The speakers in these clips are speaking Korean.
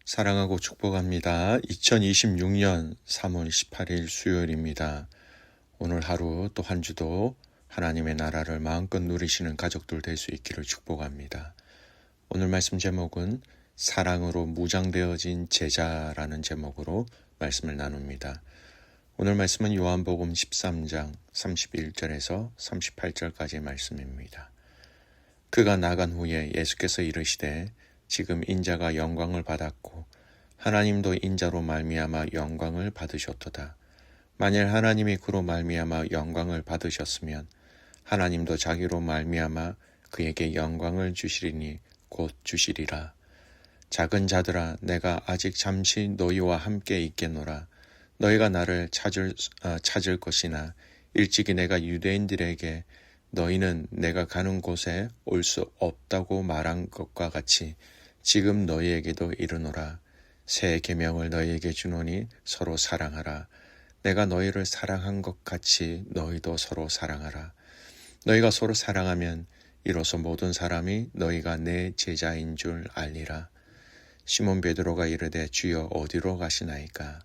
사랑하고 축복합니다. 2026년 3월 18일 수요일입니다. 오늘 하루 또 한 주도 하나님의 나라를 마음껏 누리시는 가족들 될 수 있기를 축복합니다. 오늘 말씀 제목은 사랑으로 무장되어진 제자라는 제목으로 말씀을 나눕니다. 오늘 말씀은 요한복음 13장 31절에서 38절까지의 말씀입니다. 그가 나간 후에 예수께서 이르시되 지금 인자가 영광을 받았고 하나님도 인자로 말미암아 영광을 받으셨도다. 만일 하나님이 그로 말미암아 영광을 받으셨으면 하나님도 자기로 말미암아 그에게 영광을 주시리니 곧 주시리라. 작은 자들아, 내가 아직 잠시 너희와 함께 있겠노라. 너희가 나를 찾을 것이나 일찍이 내가 유대인들에게 너희는 내가 가는 곳에 올 수 없다고 말한 것과 같이 지금 너희에게도 이르노라. 새 계명을 너희에게 주노니 서로 사랑하라. 내가 너희를 사랑한 것 같이 너희도 서로 사랑하라. 너희가 서로 사랑하면 이로써 모든 사람이 너희가 내 제자인 줄 알리라. 시몬 베드로가 이르되 주여 어디로 가시나이까?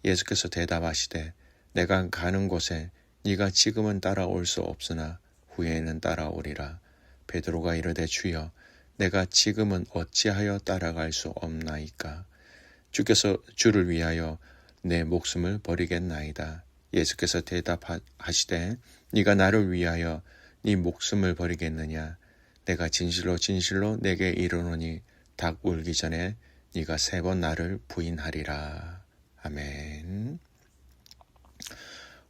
예수께서 대답하시되 내가 가는 곳에 네가 지금은 따라올 수 없으나 후에는 따라오리라. 베드로가 이르되 주여 내가 지금은 어찌하여 따라갈 수 없나이까? 주께서 주를 위하여 내 목숨을 버리겠나이다. 예수께서 대답하시되 네가 나를 위하여 네 목숨을 버리겠느냐? 내가 진실로 진실로 내게 이르노니 닭 울기 전에 네가 3번 나를 부인하리라. 아멘.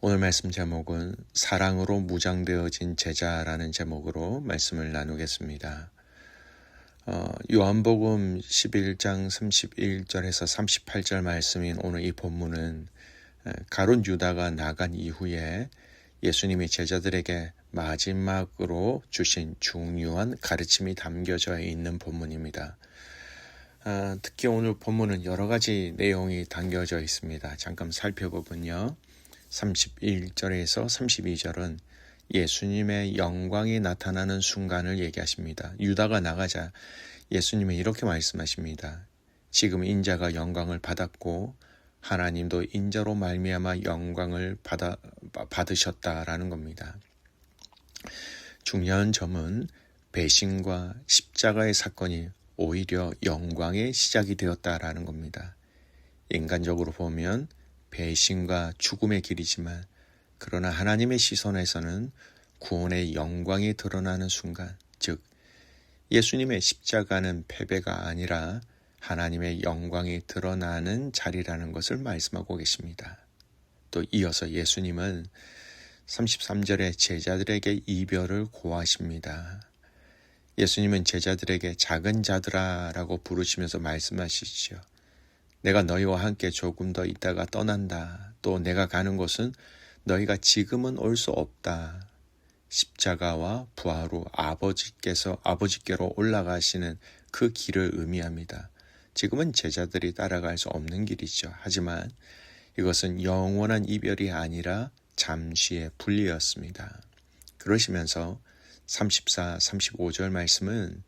오늘 말씀 제목은 사랑으로 무장되어진 제자라는 제목으로 말씀을 나누겠습니다. 요한복음 11장 31절에서 38절 말씀인 오늘 이 본문은 가룟 유다가 나간 이후에 예수님이 제자들에게 마지막으로 주신 중요한 가르침이 담겨져 있는 본문입니다. 특히 오늘 본문은 여러 가지 내용이 담겨져 있습니다. 잠깐 살펴보면요. 31절에서 32절은 예수님의 영광이 나타나는 순간을 얘기하십니다. 유다가 나가자 예수님은 이렇게 말씀하십니다. 지금 인자가 영광을 받았고 하나님도 인자로 말미암아 영광을 받으셨다라는 겁니다. 중요한 점은 배신과 십자가의 사건이 오히려 영광의 시작이 되었다라는 겁니다. 인간적으로 보면 배신과 죽음의 길이지만 그러나 하나님의 시선에서는 구원의 영광이 드러나는 순간, 즉 예수님의 십자가는 패배가 아니라 하나님의 영광이 드러나는 자리라는 것을 말씀하고 계십니다. 또 이어서 예수님은 33절에 제자들에게 이별을 고하십니다. 예수님은 제자들에게 작은 자들아 라고 부르시면서 말씀하시죠. 내가 너희와 함께 조금 더 있다가 떠난다. 또 내가 가는 곳은 너희가 지금은 올 수 없다. 십자가와 부활로 아버지께로 올라가시는 그 길을 의미합니다. 지금은 제자들이 따라갈 수 없는 길이죠. 하지만 이것은 영원한 이별이 아니라 잠시의 분리였습니다. 그러시면서 34, 35절 말씀은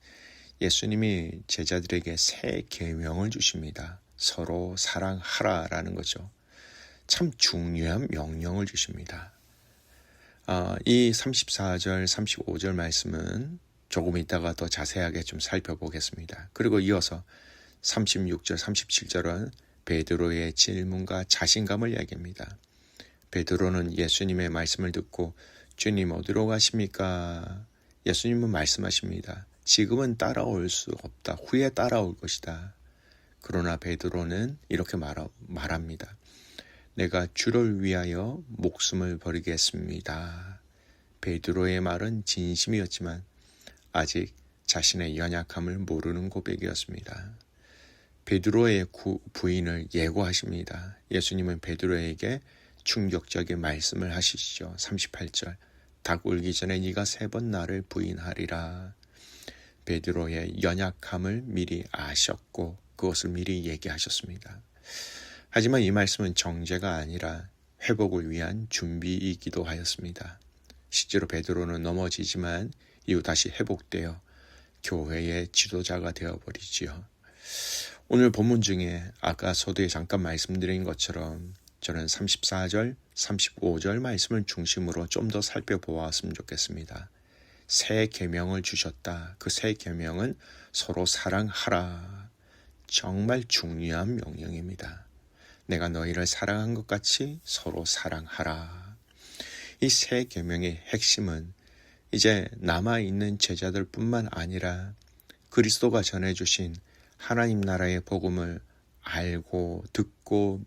예수님이 제자들에게 새 계명을 주십니다. 서로 사랑하라라는 거죠. 참 중요한 명령을 주십니다. 이 34절, 35절 말씀은 조금 이따가 더 자세하게 좀 살펴보겠습니다. 그리고 이어서 36절, 37절은 베드로의 질문과 자신감을 이야기합니다. 베드로는 예수님의 말씀을 듣고 주님 어디로 가십니까? 예수님은 말씀하십니다. 지금은 따라올 수 없다. 후에 따라올 것이다. 그러나 베드로는 이렇게 말합니다. 내가 주를 위하여 목숨을 버리겠습니다. 베드로의 말은 진심이었지만 아직 자신의 연약함을 모르는 고백이었습니다. 베드로의 부인을 예고하십니다. 예수님은 베드로에게 충격적인 말씀을 하시죠. 38절 닭 울기 전에 네가 3번 나를 부인하리라. 베드로의 연약함을 미리 아셨고 그것을 미리 얘기하셨습니다. 하지만 이 말씀은 정죄가 아니라 회복을 위한 준비이기도 하였습니다. 실제로 베드로는 넘어지지만 이후 다시 회복되어 교회의 지도자가 되어버리지요. 오늘 본문 중에 아까 서두에 잠깐 말씀드린 것처럼 저는 34절, 35절 말씀을 중심으로 좀 더 살펴보았으면 좋겠습니다. 새 계명을 주셨다. 그 새 계명은 서로 사랑하라. 정말 중요한 명령입니다. 내가 너희를 사랑한 것 같이 서로 사랑하라. 이 새 계명의 핵심은 이제 남아있는 제자들 뿐만 아니라 그리스도가 전해주신 하나님 나라의 복음을 알고 듣고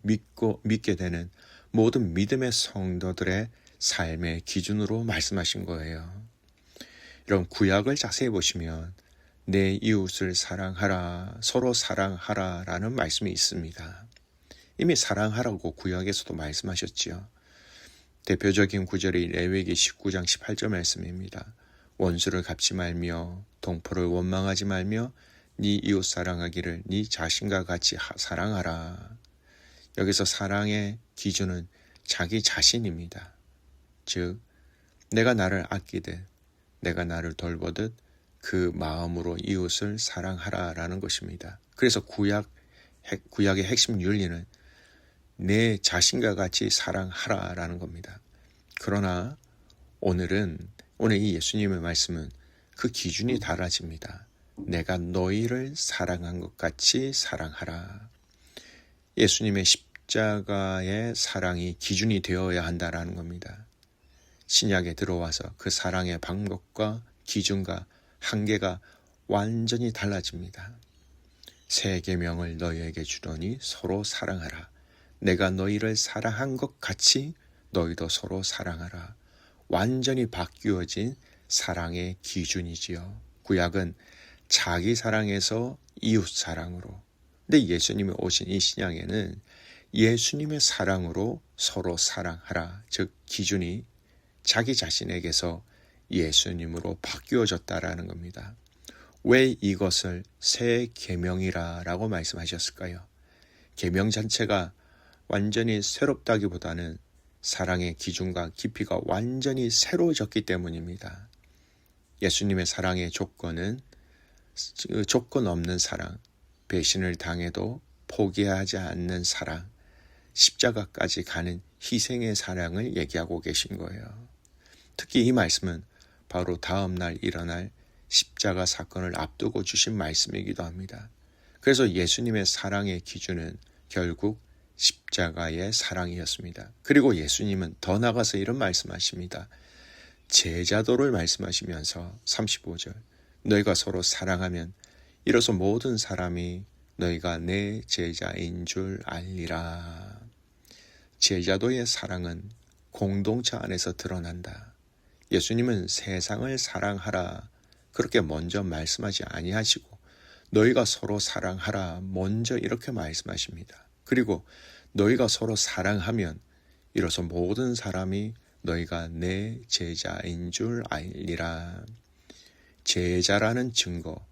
믿게 되는 모든 믿음의 성도들의 삶의 기준으로 말씀하신 거예요. 이런 구약을 자세히 보시면 내 이웃을 사랑하라, 서로 사랑하라 라는 말씀이 있습니다. 이미 사랑하라고 구약에서도 말씀하셨지요. 대표적인 구절이 레위기 19장 18절 말씀입니다. 원수를 갚지 말며 동포를 원망하지 말며 네 이웃 사랑하기를 네 자신과 같이 사랑하라. 여기서 사랑의 기준은 자기 자신입니다. 즉 내가 나를 아끼듯 내가 나를 돌보듯 그 마음으로 이웃을 사랑하라라는 것입니다. 그래서 구약의 핵심 윤리는 내 자신과 같이 사랑하라라는 겁니다. 그러나 오늘 이 예수님의 말씀은 그 기준이 달라집니다. 내가 너희를 사랑한 것 같이 사랑하라. 예수님의 십자가의 사랑이 기준이 되어야 한다라는 겁니다. 신약에 들어와서 그 사랑의 방법과 기준과 한계가 완전히 달라집니다. 새 계명을 너희에게 주더니 서로 사랑하라. 내가 너희를 사랑한 것 같이 너희도 서로 사랑하라. 완전히 바뀌어진 사랑의 기준이지요. 구약은 자기 사랑에서 이웃 사랑으로, 근데 예수님이 오신 이 신약에는 예수님의 사랑으로 서로 사랑하라. 즉 기준이 자기 자신에게서 예수님으로 바뀌어졌다라는 겁니다. 왜 이것을 새 계명이라고 말씀하셨을까요? 계명 자체가 완전히 새롭다기보다는 사랑의 기준과 깊이가 완전히 새로워졌기 때문입니다. 예수님의 사랑의 조건은 조건 없는 사랑, 배신을 당해도 포기하지 않는 사랑, 십자가까지 가는 희생의 사랑을 얘기하고 계신 거예요. 특히 이 말씀은 바로 다음 날 일어날 십자가 사건을 앞두고 주신 말씀이기도 합니다. 그래서 예수님의 사랑의 기준은 결국 십자가의 사랑이었습니다. 그리고 예수님은 더 나가서 이런 말씀하십니다. 제자도를 말씀하시면서 35절 너희가 서로 사랑하면 이로써 모든 사람이 너희가 내 제자인 줄 알리라. 제자도의 사랑은 공동체 안에서 드러난다. 예수님은 세상을 사랑하라 그렇게 먼저 말씀하지 아니하시고 너희가 서로 사랑하라 먼저 이렇게 말씀하십니다. 그리고 너희가 서로 사랑하면 이로써 모든 사람이 너희가 내 제자인 줄 알리라. 제자라는 증거,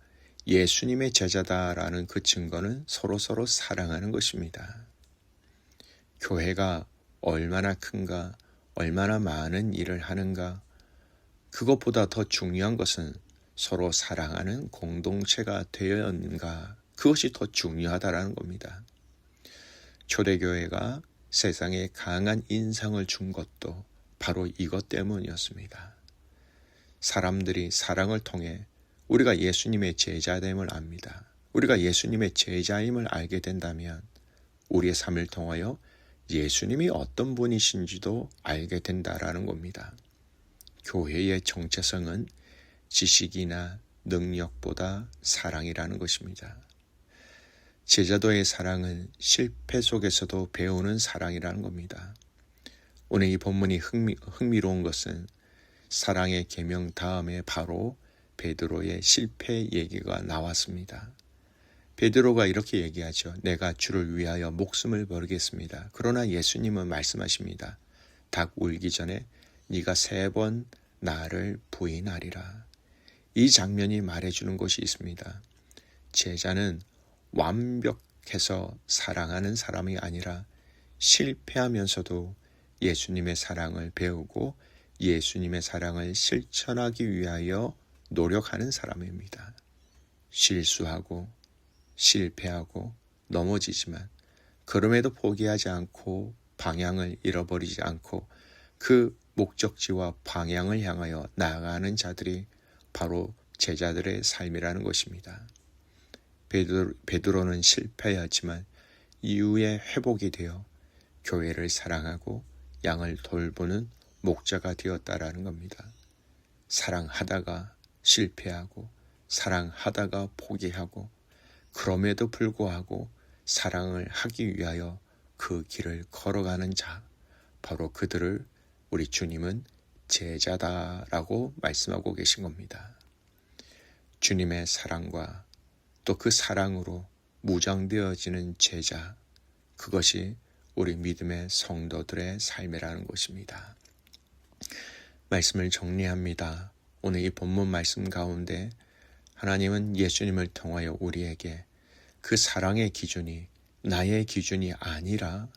예수님의 제자다라는 그 증거는 서로 사랑하는 것입니다. 교회가 얼마나 큰가, 얼마나 많은 일을 하는가, 그것보다 더 중요한 것은 서로 사랑하는 공동체가 되어야 하는가, 그것이 더 중요하다라는 겁니다. 초대교회가 세상에 강한 인상을 준 것도 바로 이것 때문이었습니다. 사람들이 사랑을 통해 우리가 예수님의 제자됨을 압니다. 우리가 예수님의 제자임을 알게 된다면 우리의 삶을 통하여 예수님이 어떤 분이신지도 알게 된다라는 겁니다. 교회의 정체성은 지식이나 능력보다 사랑이라는 것입니다. 제자도의 사랑은 실패 속에서도 배우는 사랑이라는 겁니다. 오늘 이 본문이 흥미로운 것은 사랑의 계명 다음에 바로 베드로의 실패 얘기가 나왔습니다. 베드로가 이렇게 얘기하죠. 내가 주를 위하여 목숨을 버리겠습니다. 그러나 예수님은 말씀하십니다. 닭 울기 전에 네가 3번 나를 부인하리라. 이 장면이 말해주는 것이 있습니다. 제자는 완벽해서 사랑하는 사람이 아니라 실패하면서도 예수님의 사랑을 배우고 예수님의 사랑을 실천하기 위하여 노력하는 사람입니다. 실수하고 실패하고 넘어지지만 그럼에도 포기하지 않고 방향을 잃어버리지 않고 그 목적지와 방향을 향하여 나아가는 자들이 바로 제자들의 삶이라는 것입니다. 베드로는 실패하였지만 이후에 회복이 되어 교회를 사랑하고 양을 돌보는 목자가 되었다라는 겁니다. 사랑하다가 실패하고 사랑하다가 포기하고 그럼에도 불구하고 사랑을 하기 위하여 그 길을 걸어가는 자, 바로 그들을 우리 주님은 제자다라고 말씀하고 계신 겁니다. 주님의 사랑과 또 그 사랑으로 무장되어지는 제자, 그것이 우리 믿음의 성도들의 삶이라는 것입니다. 말씀을 정리합니다. 오늘 이 본문 말씀 가운데 하나님은 예수님을 통하여 우리에게 그 사랑의 기준이 나의 기준이 아니라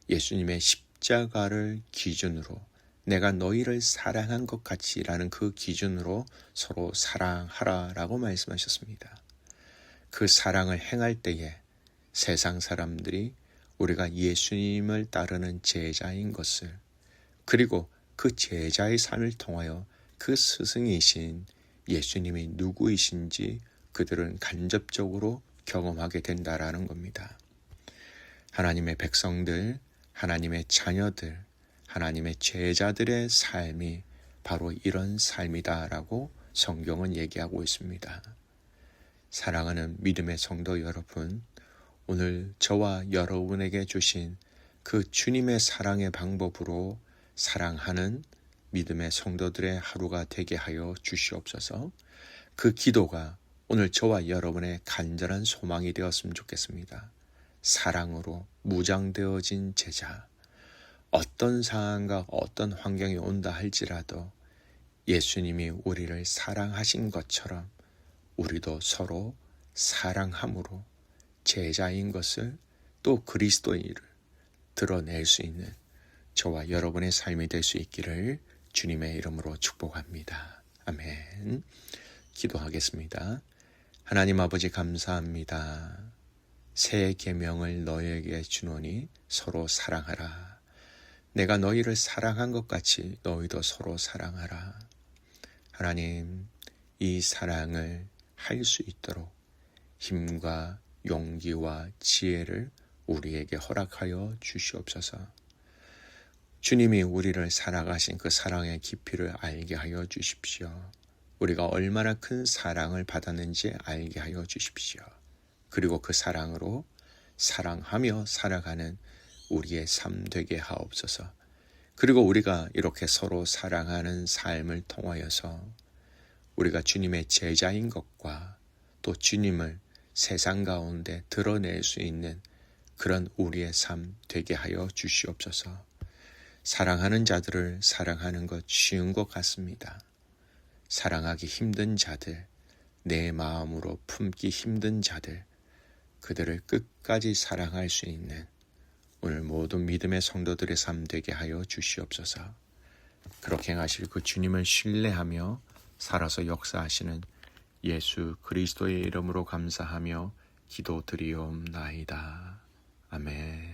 예수님의 십자가를 기준으로 내가 너희를 사랑한 것 같이라는 그 기준으로 서로 사랑하라라고 말씀하셨습니다. 그 사랑을 행할 때에 세상 사람들이 우리가 예수님을 따르는 제자인 것을, 그리고 그 제자의 삶을 통하여 그 스승이신 예수님이 누구이신지 그들은 간접적으로 경험하게 된다라는 겁니다. 하나님의 백성들, 하나님의 자녀들, 하나님의 제자들의 삶이 바로 이런 삶이다라고 성경은 얘기하고 있습니다. 사랑하는 믿음의 성도 여러분, 오늘 저와 여러분에게 주신 그 주님의 사랑의 방법으로 사랑하는 믿음의 성도들의 하루가 되게 하여 주시옵소서. 그 기도가 오늘 저와 여러분의 간절한 소망이 되었으면 좋겠습니다. 사랑으로 무장되어진 제자, 어떤 상황과 어떤 환경이 온다 할지라도 예수님이 우리를 사랑하신 것처럼 우리도 서로 사랑함으로 제자인 것을 또 그리스도인을 드러낼 수 있는 저와 여러분의 삶이 될 수 있기를 주님의 이름으로 축복합니다. 아멘. 기도하겠습니다. 하나님 아버지 감사합니다. 새 계명을 너희에게 주노니 서로 사랑하라. 내가 너희를 사랑한 것 같이 너희도 서로 사랑하라. 하나님, 이 사랑을 할 수 있도록 힘과 용기와 지혜를 우리에게 허락하여 주시옵소서. 주님이 우리를 사랑하신 그 사랑의 깊이를 알게 하여 주십시오. 우리가 얼마나 큰 사랑을 받았는지 알게 하여 주십시오. 그리고 그 사랑으로 사랑하며 살아가는 우리의 삶 되게 하옵소서. 그리고 우리가 이렇게 서로 사랑하는 삶을 통하여서 우리가 주님의 제자인 것과 또 주님을 세상 가운데 드러낼 수 있는 그런 우리의 삶 되게 하여 주시옵소서. 사랑하는 자들을 사랑하는 것 쉬운 것 같습니다. 사랑하기 힘든 자들, 내 마음으로 품기 힘든 자들, 그들을 끝까지 사랑할 수 있는 오늘 모든 믿음의 성도들의 삶 되게 하여 주시옵소서. 그렇게 행하실 그 주님을 신뢰하며 살아서 역사하시는 예수 그리스도의 이름으로 감사하며 기도드리옵나이다. 아멘.